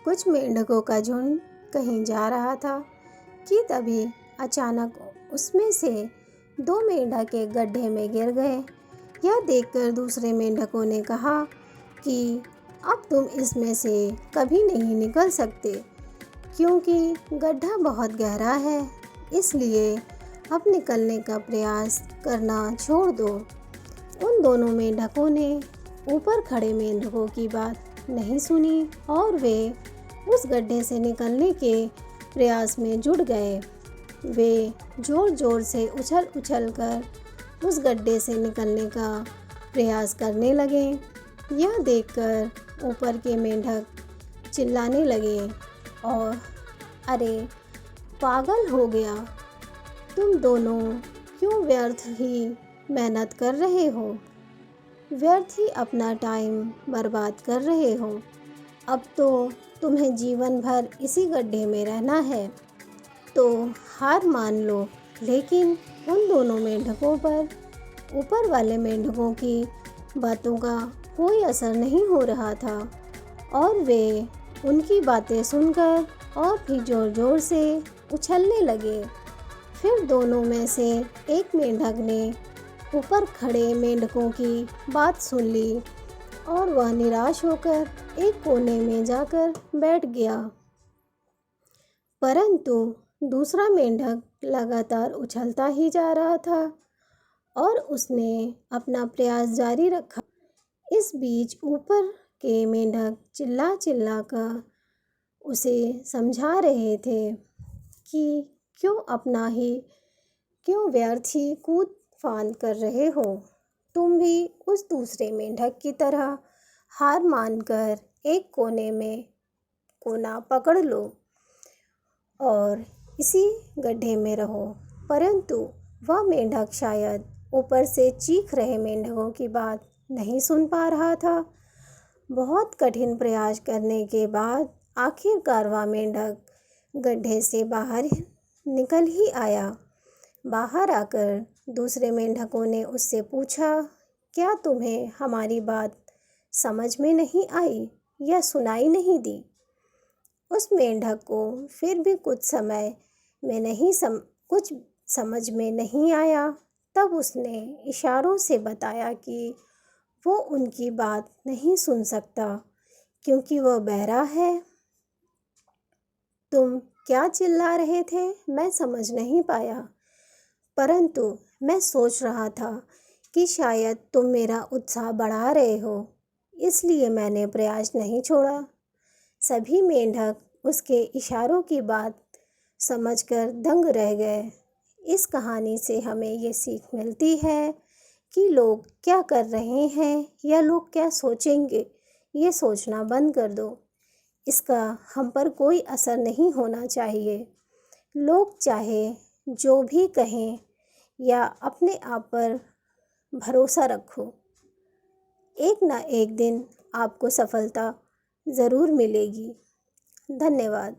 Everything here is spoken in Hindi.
कुछ मेंढकों का झुंड कहीं जा रहा था कि तभी अचानक उसमें से दो मेंढक एक गड्ढे में गिर गए। यह देखकर दूसरे मेंढकों ने कहा कि अब तुम इसमें से कभी नहीं निकल सकते, क्योंकि गड्ढा बहुत गहरा है, इसलिए अब निकलने का प्रयास करना छोड़ दो। उन दोनों मेंढकों ने ऊपर खड़े मेंढकों की बात नहीं सुनी और वे उस गड्ढे से निकलने के प्रयास में जुट गए। वे जोर जोर से उछल उछल कर उस गड्ढे से निकलने का प्रयास करने लगे। यह देखकर ऊपर के मेंढक चिल्लाने लगे और अरे पागल हो गया, तुम दोनों क्यों व्यर्थ ही मेहनत कर रहे हो, व्यर्थ ही अपना टाइम बर्बाद कर रहे हो। अब तो तुम्हें जीवन भर इसी गड्ढे में रहना है, तो हार मान लो। लेकिन उन दोनों मेंढकों पर ऊपर वाले मेंढकों की बातों का कोई असर नहीं हो रहा था और वे उनकी बातें सुनकर और भी ज़ोर ज़ोर से उछलने लगे। फिर दोनों में से एक मेंढक ने ऊपर खड़े मेंढकों की बात सुन ली और वह निराश होकर एक कोने में जाकर बैठ गया। परंतु दूसरा मेंढक लगातार उछलता ही जा रहा था और उसने अपना प्रयास जारी रखा। इस बीच ऊपर के मेंढक चिल्ला चिल्ला कर उसे समझा रहे थे कि क्यों व्यर्थ ही कूद फांद कर रहे हो। तुम भी उस दूसरे मेंढक की तरह हार मानकर एक कोने में कोना पकड़ लो और इसी गड्ढे में रहो। परंतु वह मेंढक शायद ऊपर से चीख रहे मेंढकों की बात नहीं सुन पा रहा था। बहुत कठिन प्रयास करने के बाद आखिरकार वह मेंढक गड्ढे से बाहर निकल ही आया। बाहर आकर दूसरे मेंढकों ने उससे पूछा, क्या तुम्हें हमारी बात समझ में नहीं आई या सुनाई नहीं दी? उस मेंढक को फिर भी कुछ समझ में नहीं आया। तब उसने इशारों से बताया कि वो उनकी बात नहीं सुन सकता क्योंकि वह बहरा है। तुम क्या चिल्ला रहे थे मैं समझ नहीं पाया, परंतु मैं सोच रहा था कि शायद तुम मेरा उत्साह बढ़ा रहे हो, इसलिए मैंने प्रयास नहीं छोड़ा। सभी मेंढक उसके इशारों की बात समझकर दंग रह गए। इस कहानी से हमें ये सीख मिलती है कि लोग क्या कर रहे हैं या लोग क्या सोचेंगे, ये सोचना बंद कर दो। इसका हम पर कोई असर नहीं होना चाहिए। लोग चाहे जो भी कहें या अपने आप पर भरोसा रखो, एक ना एक दिन आपको सफलता ज़रूर मिलेगी। धन्यवाद।